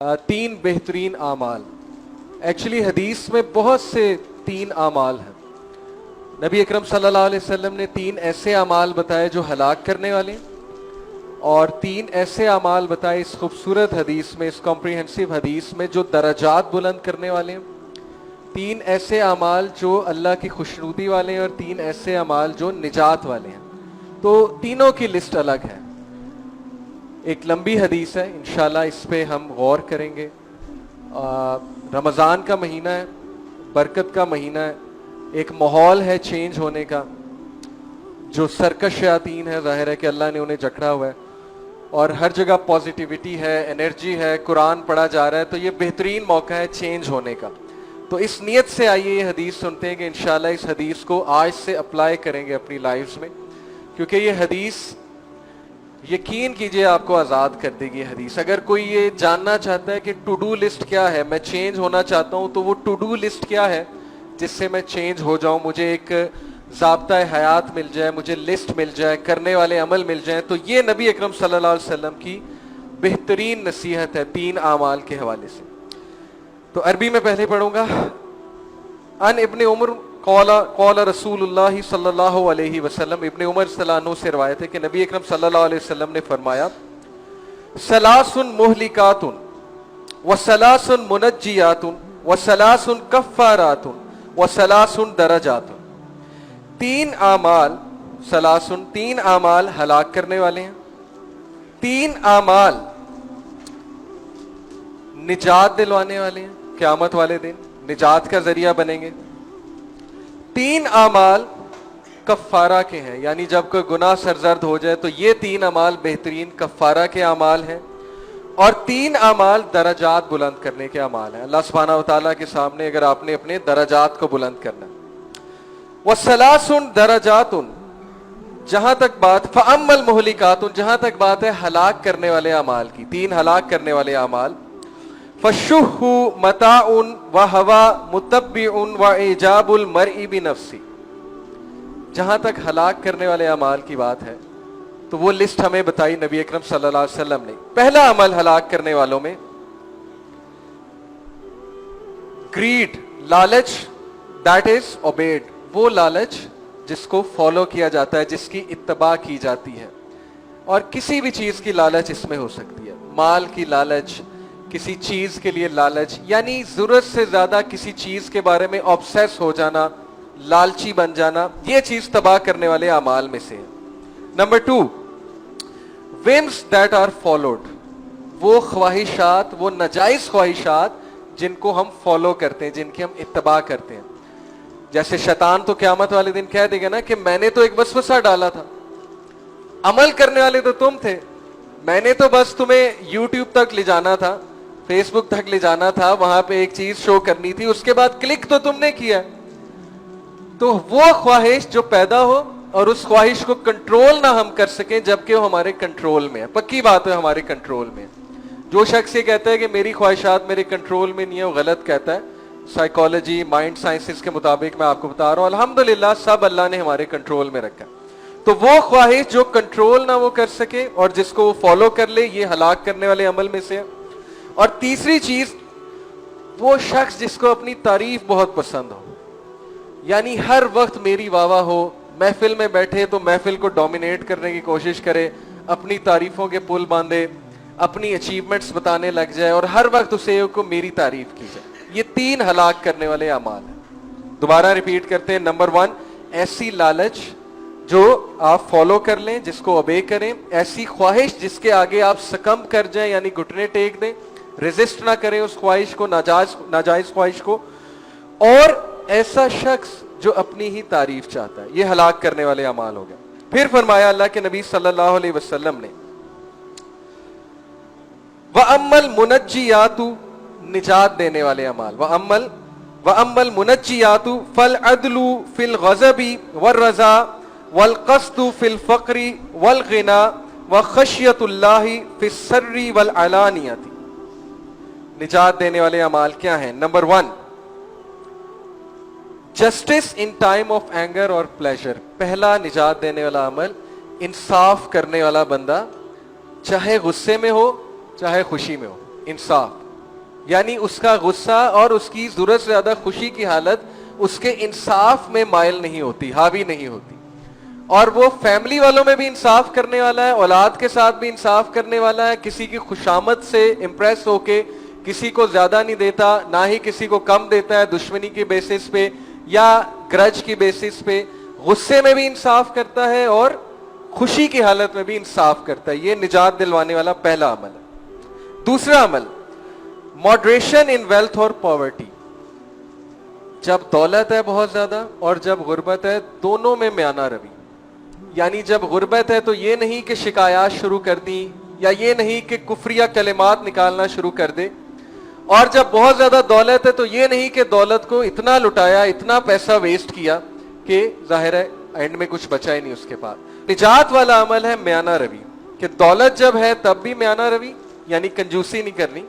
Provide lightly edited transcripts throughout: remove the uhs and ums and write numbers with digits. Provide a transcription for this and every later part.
तीन बेहतरीन आमाल। एक्चुअली हदीस में बहुत से तीन आमाल हैं। नबी अकरम सल्लल्लाहु अलैहि वसल्लम ने तीन ऐसे अमाल बताए जो हलाक करने वाले हैं, और तीन ऐसे अमाल बताए इस खूबसूरत हदीस में, इस कॉम्प्रिहेंसिव हदीस में, जो दराजात बुलंद करने वाले हैं। तीन ऐसे अमाल जो अल्लाह की खुशनुदी वाले हैं, और तीन ऐसे अमाल जो निजात वाले हैं। तो तीनों की लिस्ट अलग है। एक लंबी हदीस है, इंशाल्लाह इस पे हम गौर करेंगे। रमज़ान का महीना है, बरकत का महीना है, एक माहौल है चेंज होने का। जो सरकश शयातीन है, ज़ाहिर है कि अल्लाह ने उन्हें जकड़ा हुआ है, और हर जगह पॉजिटिविटी है, एनर्जी है, कुरान पढ़ा जा रहा है, तो ये बेहतरीन मौका है चेंज होने का। तो इस नीयत से आइए ये हदीस सुनते हैं कि इंशाल्लाह इस हदीस को आज से अप्लाई करेंगे अपनी लाइफ्स में, क्योंकि ये हदीस, यकीन कीजिए, आपको आज़ाद कर देगी हदीस। अगर कोई ये जानना चाहता है कि टू डू लिस्ट क्या है, मैं चेंज होना चाहता हूँ, तो वो टू डू लिस्ट क्या है जिससे मैं चेंज हो जाऊँ, मुझे एक ज़ाब्ता हयात मिल जाए, मुझे लिस्ट मिल जाए, करने वाले अमल मिल जाए, तो ये नबी अकरम सल्लल्लाहु अलैहि वसल्लम की बेहतरीन नसीहत है तीन आमाल के हवाले से। तो अरबी में पहले पढ़ूंगा। अन इब्ने उमर क़ौला रसूलुल्लाह सल्लल्लाहु अलैहि वसल्लम, इब्ने उमर सलानो से रवायत है कि नबी अकरम सल्लल्लाहु अलैहि वसल्लम ने फरमाया, सलासुन मुहलिकातुन व सलासुन मुनज्जियातुन व सलासुन कफ्फारातुन व सलासुन दरजातुन। तीन आमाल, सलासुन तीन आमाल हलाक करने वाले हैं, तीन आमाल निजात दिलवाने वाले हैं, क़यामत वाले दिन निजात का जरिया बनेंगे। तीन आमाल कफ़ारा के हैं, यानी जब कोई गुनाह सरजर्द हो जाए तो ये तीन अमाल बेहतरीन कफ़ारा के अमाल हैं, और तीन अमाल दराजात बुलंद करने के अमाल हैं। अल्लाह सुब्हानहू व तआला के सामने अगर आपने अपने दराजात को बुलंद करना। वसलासुन दराजातुन, जहां तक बात फ़अम्मल मुहलिकातुन, जहां तक बात है हलाक करने वाले अमाल की, तीन हलाक करने वाले अमाल, फशुहु मताउन व हवा मुतब्बिउन व इजाबुल मरई बिनफ्सी। जहां तक हलाक करने वाले अमाल की बात है तो वो लिस्ट हमें बताई नबी अकरम सल्लल्लाहु अलैहि वसल्लम ने। पहला अमल हलाक करने वालों में ग्रीड, लालच, दैट इज ओबेड, वो लालच जिसको फॉलो किया जाता है, जिसकी इत्तबा की जाती है। और किसी भी चीज की लालच इसमें हो सकती है, माल की लालच, किसी चीज के लिए लालच, यानी जरूरत से ज्यादा किसी चीज के बारे में ऑब्सेस हो जाना, लालची बन जाना, ये चीज तबाह करने वाले अमाल में से है। Number two, whims that are followed, वो ख्वाहिशात, वो नाजायज ख्वाहिशात जिनको हम फॉलो करते हैं, जिनकी हम इत्तबा करते हैं। जैसे शैतान तो क़यामत वाले दिन कह देगा ना कि मैंने तो एक वसवसा डाला था, अमल करने वाले तो तुम थे, मैंने तो बस तुम्हें यूट्यूब तक ले जाना था, फेसबुक तक ले जाना था, वहां पे एक चीज शो करनी थी, उसके बाद क्लिक तो तुमने किया। तो वो ख्वाहिश जो पैदा हो और उस ख्वाहिश को कंट्रोल ना हम कर सकें, जबकि वो हमारे कंट्रोल में है, पक्की बात है हमारे कंट्रोल में। जो शख्स ये कहता है कि मेरी ख्वाहिशात मेरे कंट्रोल में नहीं है, वो गलत कहता है। साइकोलॉजी, माइंड साइंसेस के मुताबिक मैं आपको बता रहा हूं, अल्हम्दुलिल्लाह सब अल्लाह ने हमारे कंट्रोल में रखा है। तो वो ख्वाहिश जो कंट्रोल ना वो कर सके और जिसको वो फॉलो कर ले, ये हलाक करने वाले अमल में से है। और तीसरी चीज, वो शख्स जिसको अपनी तारीफ बहुत पसंद हो, यानी हर वक्त मेरी वाह वाह हो, महफिल में बैठे तो महफिल को डोमिनेट करने की कोशिश करे, अपनी तारीफों के पुल बांधे, अपनी अचीवमेंट्स बताने लग जाए, और हर वक्त उसे को मेरी तारीफ की जाए। ये तीन हलाक करने वाले अमाल हैं। दोबारा रिपीट करते हैं। नंबर वन, ऐसी लालच जो आप फॉलो कर लें, जिसको ओबे करें, ऐसी ख्वाहिश जिसके आगे आप सकम कर जाएं, यानी घुटने टेक दें, रेजिस्ट ना करें उस ख्वाहिश को, नाजायज ख्वाहिश को, और ऐसा शख्स जो अपनी ही तारीफ चाहता है। ये हलाक करने वाले अमाल हो गए। फिर फरमाया अल्लाह के नबी सल्लल्लाहु अलैहि वसल्लम ने, व अम्मल मुनज्जियातु, निजात देने वाले अमाल, व अम्मल मुनज्जियातु फल अदलु फिल गज़बी वर रज़ा वल क़स्दु फिल फ़क़्रि वल ग़िना व ख़शियतुल्लाहि फिस सर्रि वल अलानियति। निजात देने वाले अमाल क्या हैं? Number one, justice in time of anger और प्लेजर। पहला निजात देने वाला अमल, इंसाफ करने वाला बंदा, चाहे गुस्से में हो चाहे खुशी में हो, इंसाफ। یعنی اس کا غصہ اور اس کی ضرورت سے زیادہ خوشی کی حالت اس کے انصاف میں مائل نہیں ہوتی, حاوی نہیں ہوتی. اور وہ فیملی والوں میں بھی انصاف کرنے والا ہے, اولاد کے ساتھ بھی انصاف کرنے والا ہے, کسی کی خوشامد سے امپریس ہو کے کسی کو زیادہ نہیں دیتا, نہ ہی کسی کو کم دیتا ہے دشمنی کے بیسس پہ یا گرج کی بیسس پہ. غصے میں بھی انصاف کرتا ہے اور خوشی کی حالت میں بھی انصاف کرتا ہے. یہ نجات دلوانے والا پہلا عمل ہے. دوسرا عمل ماڈریشن ان ویلتھ اور پاورٹی. جب دولت ہے بہت زیادہ اور جب غربت ہے, دونوں میں میانہ روی. یعنی جب غربت ہے تو یہ نہیں کہ شکایات شروع کر دی, یا یہ نہیں کہ کفریہ کلمات نکالنا شروع کر دے, اور جب بہت زیادہ دولت ہے تو یہ نہیں کہ دولت کو اتنا لٹایا, اتنا پیسہ ویسٹ کیا کہ ظاہر ہے اینڈ میں کچھ بچا ہی نہیں اس کے پاس. نجات والا عمل ہے میانہ روی, کہ دولت جب ہے تب بھی میانہ روی, یعنی کنجوسی نہیں کرنی,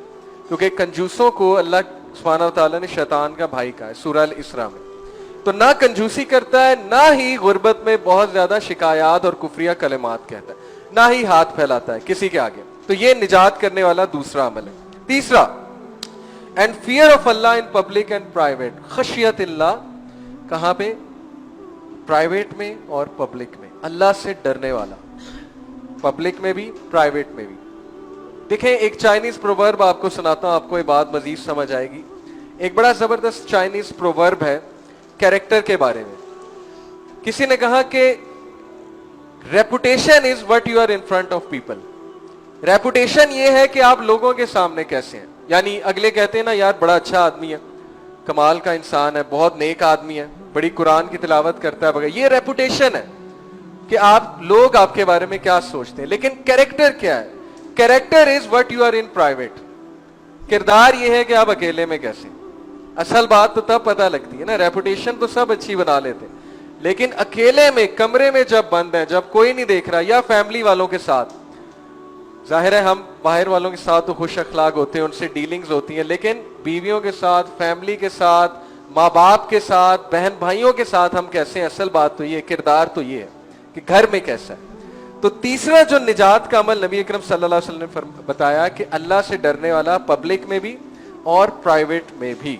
کیونکہ کنجوسوں کو اللہ سبحانہ و تعالیٰ نے شیطان کا بھائی کہا ہے سورہ الاسراء میں. تو نہ کنجوسی کرتا ہے, نہ ہی غربت میں بہت زیادہ شکایات اور کفریہ کلمات کہتا ہے, نہ ہی ہاتھ پھیلاتا ہے کسی کے آگے. تو یہ نجات کرنے والا دوسرا عمل ہے. تیسرا, and fear of Allah in public and private. خشیت اللہ کہاں پہ؟ پرائیویٹ میں اور پبلک میں. اللہ سے ڈرنے والا, پبلک میں بھی پرائیویٹ میں بھی. دیکھیں ایک چائنیز پروورب آپ کو سناتا ہوں, آپ کو یہ بات مزید سمجھ آئے گی. ایک بڑا زبردست چائنیز پروورب ہے کیریکٹر کے بارے میں. کسی نے کہا کہ reputation is what you are in front of people. Reputation یہ ہے کہ آپ لوگوں کے سامنے کیسے ہیں. یعنی اگلے کہتے ہیں نا یار بڑا اچھا آدمی ہے, کمال کا انسان ہے, بہت نیک آدمی ہے, بڑی قرآن کی تلاوت کرتا ہے وغیرہ. یہ ریپوٹیشن ہے کہ آپ لوگ آپ کے بارے میں کیا سوچتے ہیں. لیکن کیریکٹر کیا ہے؟ Character is what you are in private. کردار یہ ہے کہ آپ اکیلے میں کیسے. اصل بات تو تب پتہ لگتی ہے نا, ریپوٹیشن تو سب اچھی بنا لیتے ہیں, لیکن اکیلے میں کمرے میں جب بند ہیں, جب کوئی نہیں دیکھ رہا, یا فیملی والوں کے ساتھ, ظاہر ہے ہم باہر والوں کے ساتھ تو خوش اخلاق ہوتے ہیں, ان سے ڈیلنگز ہوتی ہیں, لیکن بیویوں کے ساتھ, فیملی کے ساتھ, ماں باپ کے ساتھ, بہن بھائیوں کے ساتھ ہم کیسے ہیں. اصل بات تو یہ, کردار تو یہ ہے کہ گھر میں کیسا ہے. تو تیسرا جو نجات کا عمل نبی اکرم صلی اللہ علیہ وسلم نے بتایا کہ اللہ سے ڈرنے والا پبلک میں بھی اور پرائیویٹ میں بھی.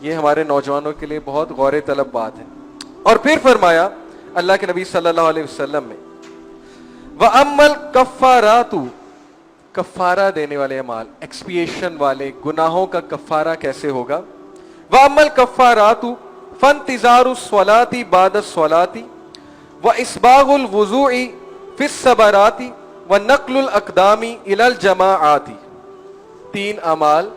یہ ہمارے نوجوانوں کے لیے بہت غور طلب بات ہے. اور پھر فرمایا اللہ کے نبی صلی اللہ علیہ وسلم نے, وَأَمَّا الْكَفَّارَاتُ, کفارہ دینے والے اعمال, ایکسپیشن والے گناہوں کا کفارہ کیسے ہوگا. وَأَمَّا الْكَفَّارَاتُ فَانْتِظَارُ الصَّلَاةِ بَعْدَ الصَّلَاةِ وَإِسْبَاغُ الْوُضُوءِ فِي الصَّبَرَاتِ وَنَقْلُ الْأَقْدَامِ إِلَى الْجَمَاعَاتِ. تین اعمال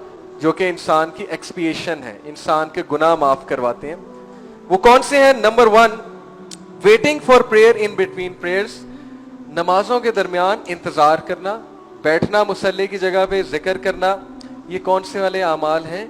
جو کہ انسان کی ایکسپیشن ہے, انسان کے گناہ معاف کرواتے ہیں. وہ کون سے ہیں؟ Number 1, waiting for prayer in between prayers. نمازوں کے درمیان انتظار کرنا, بیٹھنا مصلی کی جگہ پہ, ذکر کرنا. یہ کون سے والے اعمال ہیں؟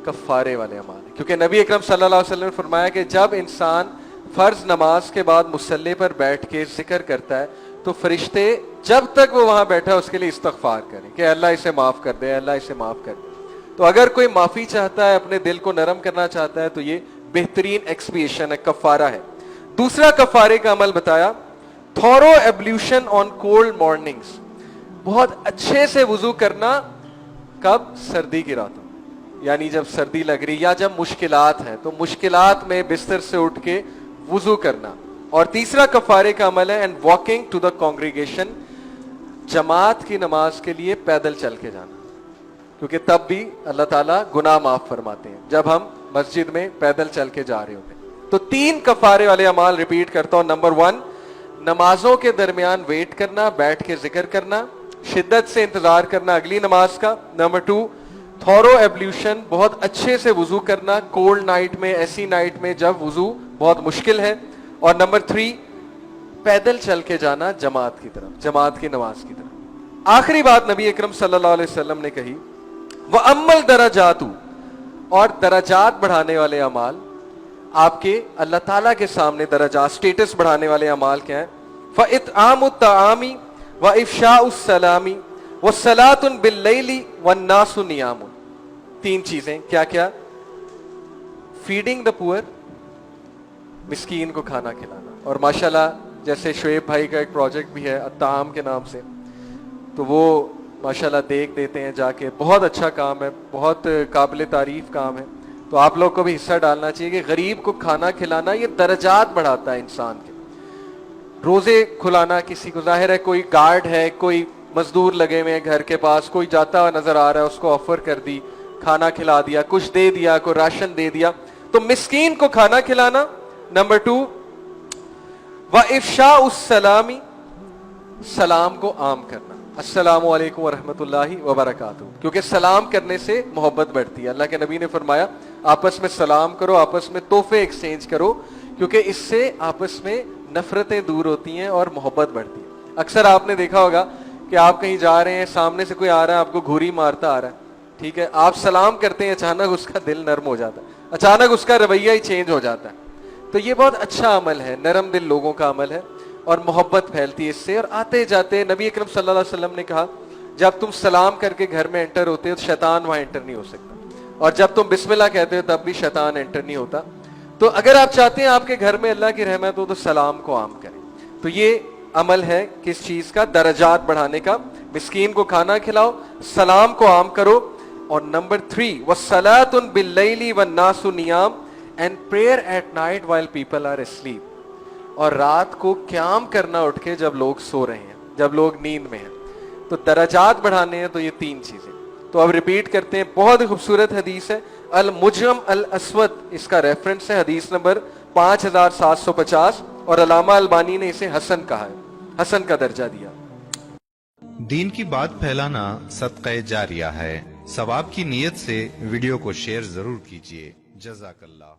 کفارے والے اعمال ہیں. کیونکہ نبی اکرم صلی اللہ علیہ وسلم نے فرمایا کہ جب انسان فرض نماز کے بعد مصلی پر بیٹھ کے ذکر کرتا ہے تو فرشتے جب تک وہ وہاں بیٹھا اس کے لیے استغفار کریں کہ اللہ اسے معاف کر دے, اللہ اسے معاف کر دے. تو اگر کوئی معافی چاہتا ہے, اپنے دل کو نرم کرنا چاہتا ہے, تو یہ بہترین ایکسپیشن ہے, کفارہ ہے. دوسرا کفارے کا عمل بتایا, تھورو ایبلیوشن آن کولڈ مارننگز. بہت اچھے سے وضو کرنا. کب؟ سردی کی راتوں, یعنی جب سردی لگ رہی یا جب مشکلات ہیں تو مشکلات میں بستر سے اٹھ کے وضو کرنا. اور تیسرا کفارے کا عمل ہے and walking to the congregation, جماعت کی نماز کے لیے پیدل چل کے جانا, کیونکہ تب بھی اللہ تعالیٰ گناہ معاف فرماتے ہیں جب ہم مسجد میں پیدل چل کے جا رہے ہوتے ہیں. تو تین کفارے والے اعمال ریپیٹ کرتا ہوں. نمبر 1, نمازوں کے درمیان ویٹ کرنا, بیٹھ کے ذکر کرنا, شدت سے انتظار کرنا اگلی نماز کا. نمبر 2, تھورو ایبلیوشن, بہت اچھے سے وضو کرنا کولڈ نائٹ میں, ایسی نائٹ میں جب وضو بہت مشکل ہے. اور نمبر 3, پیدل چل کے جانا جماعت کی طرف, جماعت کی نماز کی طرف. آخری بات نبی اکرم صلی اللہ علیہ وسلم نے کہی, وَأَمَّا الْدَرَجَاتُ, اور درجات بڑھانے والے اعمال. آپ کے اللہ تعالیٰ کے سامنے درجات, سٹیٹس بڑھانے والے اعمال کیا ہیں؟ فَإِطْعَامُ الطَّعَامِ وَإِفْشَاءُ السَّلَامِ وَالصَّلَاةٌ بِاللَّيْلِ وَالنَّاسُ نِيَامٌ. تین چیزیں کیا کیا؟ فیڈنگ دا پور, مسکین کو کھانا کھلانا. اور ماشاءاللہ جیسے شعیب بھائی کا ایک پروجیکٹ بھی ہے الطعام کے نام سے, تو وہ माशाल्लाह देख देते हैं जाके, बहुत अच्छा काम है, बहुत काबिल तारीफ काम है। तो आप लोग को भी हिस्सा डालना चाहिए कि गरीब को खाना खिलाना ये दर्जात बढ़ाता है इंसान के। रोजे खुलाना किसी को, जाहिर है कोई गार्ड है, कोई मजदूर लगे हुए हैं घर के पास, कोई जाता हुआ नजर आ रहा है, उसको ऑफर कर दी, खाना खिला दिया, कुछ दे दिया, कोई राशन दे दिया, तो मिस्कीन को खाना खिलाना। नंबर 2 व इफ्शा उस सलामी, सलाम को आम करना, अस्सलामु अलैकुम व रहमतुल्लाहि व बरकातुहू, क्योंकि सलाम करने से मोहब्बत बढ़ती है। अल्लाह के नबी ने फरमाया आपस में सलाम करो, आपस में तोहफे एक्सचेंज करो, क्योंकि इससे आपस में नफरतें दूर होती हैं और मोहब्बत बढ़ती है। अक्सर आपने देखा होगा कि आप कहीं जा रहे हैं, सामने से कोई आ रहा है, आपको घूरी मारता आ रहा है, ठीक है, आप सलाम करते हैं, अचानक उसका दिल नर्म हो जाता है, अचानक उसका रवैया ही चेंज हो जाता है। तो ये बहुत अच्छा अमल है, नरम दिल लोगों का अमल है और मोहब्बत फैलती है इससे। और आते जाते नबी अकरम सल्लल्लाहु अलैहि वसल्लम ने कहा जब तुम सलाम करके घर में एंटर होते हो तो शैतान वहां एंटर नहीं हो सकता, और जब तुम बिस्मिल्लाह कहते हो तब भी शैतान एंटर नहीं होता। तो अगर आप चाहते हैं आपके घर में अल्लाह की रहमत हो तो सलाम को आम करें। तो ये अमल है किस चीज का? दर्जात बढ़ाने का। मिस्कीन को खाना खिलाओ, सलाम को आम करो। और नंबर 3 वस्सलातुन बिल्लैली वन्नासु नियाम and prayer at night while people are asleep, और रात को क़याम करना उठ के जब लोग सो रहे हैं, जब लोग नींद में हैं। तो दर्जात बढ़ाने हैं तो ये 3 चीजें। तो अब रिपीट करते हैं, बहुत ही खूबसूरत हदीस है, अल मुजम अल अस्वद इसका रेफरेंस है, हदीस नंबर 5750, और अल्लामा अलबानी ने इसे हसन कहा है, हसन का दर्जा दिया। दीन की बात फैलाना सदक़े जारिया है। सवाब की नीयत से वीडियो को शेयर जरूर कीजिए। जज़ाकल्लाह।